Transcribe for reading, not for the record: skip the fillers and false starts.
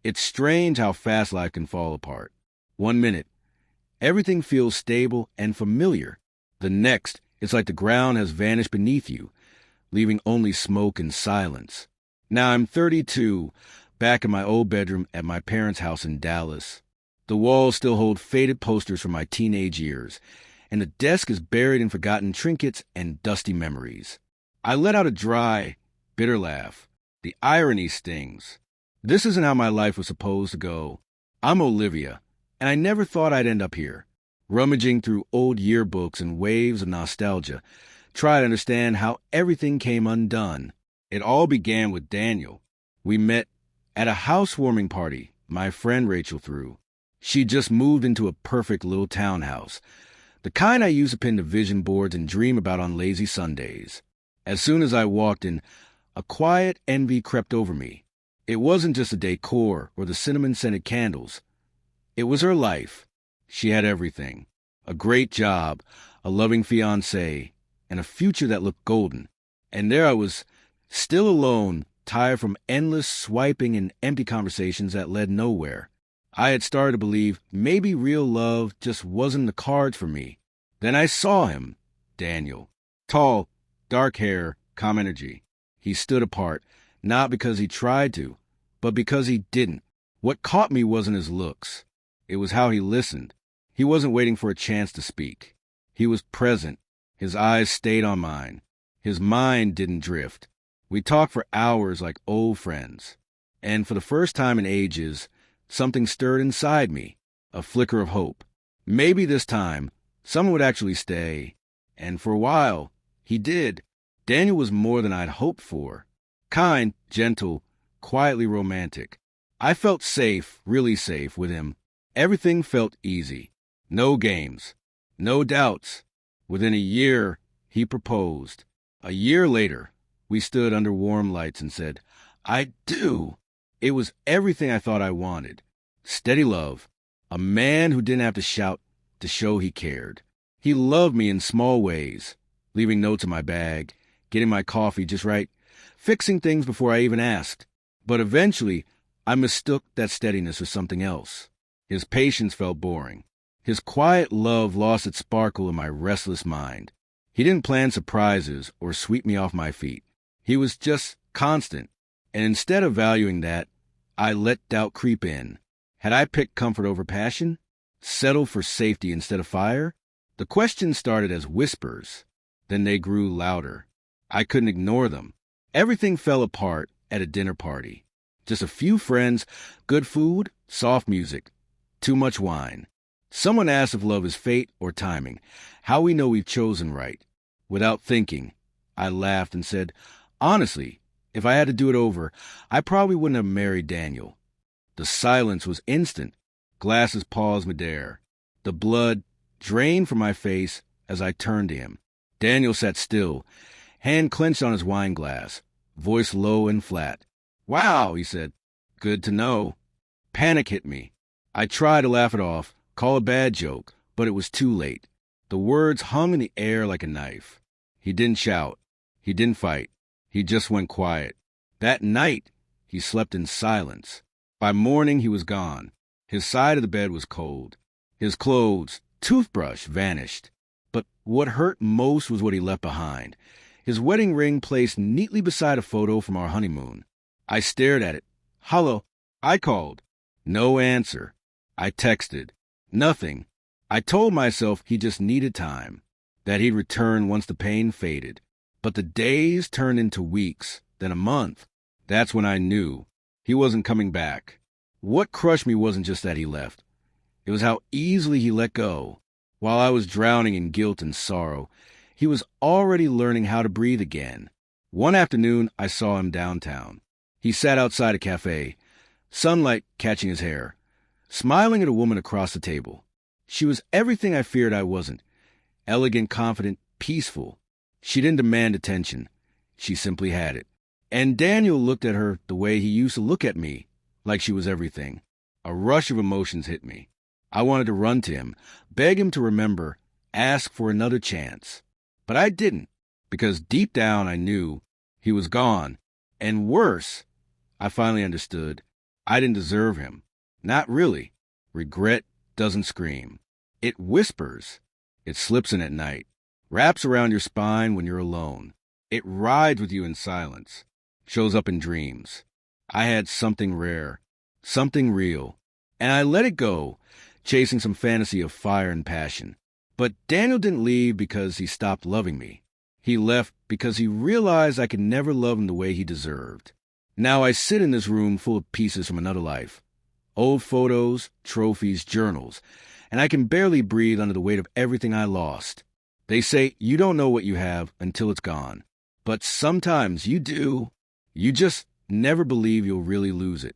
It's strange how fast life can fall apart. 1 minute, everything feels stable and familiar. The next, it's like the ground has vanished beneath you, leaving only smoke and silence. Now I'm 32, back in my old bedroom at my parents' house in Dallas. The walls still hold faded posters from my teenage years, and the desk is buried in forgotten trinkets and dusty memories. I let out a dry, bitter laugh. The irony stings. This isn't how my life was supposed to go. I'm Olivia, and I never thought I'd end up here, rummaging through old yearbooks and waves of nostalgia, try to understand how everything came undone. It all began with Daniel. We met at a housewarming party my friend Rachel threw. She'd just moved into a perfect little townhouse, the kind I use to pin to vision boards and dream about on lazy Sundays. As soon as I walked in, a quiet envy crept over me. It wasn't just the decor or the cinnamon-scented candles. It was her life. She had everything. A great job, a loving fiancé, and a future that looked golden. And there I was, still alone, tired from endless swiping and empty conversations that led nowhere. I had started to believe maybe real love just wasn't in the cards for me. Then I saw him, Daniel. Tall, dark hair, calm energy. He stood apart, not because he tried to, but because he didn't. What caught me wasn't his looks. It was how he listened. He wasn't waiting for a chance to speak. He was present. His eyes stayed on mine. His mind didn't drift. We talked for hours like old friends. And for the first time in ages, something stirred inside me, a flicker of hope. Maybe this time, someone would actually stay. And for a while, he did. Daniel was more than I'd hoped for. Kind, gentle, quietly romantic. I felt safe, really safe, with him. Everything felt easy. No games. No doubts. Within a year, he proposed. A year later, we stood under warm lights and said, "I do." It was everything I thought I wanted. Steady love. A man who didn't have to shout to show he cared. He loved me in small ways, leaving notes in my bag, getting my coffee just right, fixing things before I even asked. But eventually, I mistook that steadiness for something else. His patience felt boring. His quiet love lost its sparkle in my restless mind. He didn't plan surprises or sweep me off my feet. He was just constant. And instead of valuing that, I let doubt creep in. Had I picked comfort over passion? Settled for safety instead of fire? The questions started as whispers. Then they grew louder. I couldn't ignore them. Everything fell apart at a dinner party. Just a few friends, good food, soft music, too much wine. Someone asked if love is fate or timing, how we know we've chosen right. Without thinking, I laughed and said, honestly, if I had to do it over, I probably wouldn't have married Daniel. The silence was instant. Glasses paused midair. The blood drained from my face as I turned to him. Daniel sat still, hand clenched on his wine glass, voice low and flat. "Wow," he said. "Good to know." Panic hit me. I tried to laugh it off, call a bad joke, but it was too late. The words hung in the air like a knife. He didn't shout. He didn't fight. He just went quiet. That night, he slept in silence. By morning, he was gone. His side of the bed was cold. His clothes, toothbrush, vanished. But what hurt most was what he left behind. His wedding ring placed neatly beside a photo from our honeymoon. I stared at it. "Hello," I called. No answer. I texted. Nothing. I told myself he just needed time, that he'd return once the pain faded. But the days turned into weeks, then a month. That's when I knew he wasn't coming back. What crushed me wasn't just that he left. It was how easily he let go. While I was drowning in guilt and sorrow, he was already learning how to breathe again. One afternoon, I saw him downtown. He sat outside a cafe, sunlight catching his hair, smiling at a woman across the table. She was everything I feared I wasn't. Elegant, confident, peaceful. She didn't demand attention. She simply had it. And Daniel looked at her the way he used to look at me, like she was everything. A rush of emotions hit me. I wanted to run to him, beg him to remember, ask for another chance. But I didn't, because deep down I knew he was gone. And worse, I finally understood. I didn't deserve him. Not really. Regret doesn't scream. It whispers. It slips in at night, wraps around your spine when you're alone. It rides with you in silence, shows up in dreams. I had something rare, something real, and I let it go, chasing some fantasy of fire and passion. But Daniel didn't leave because he stopped loving me. He left because he realized I could never love him the way he deserved. Now I sit in this room full of pieces from another life. Old photos, trophies, journals, and I can barely breathe under the weight of everything I lost. They say you don't know what you have until it's gone. But sometimes you do. You just never believe you'll really lose it.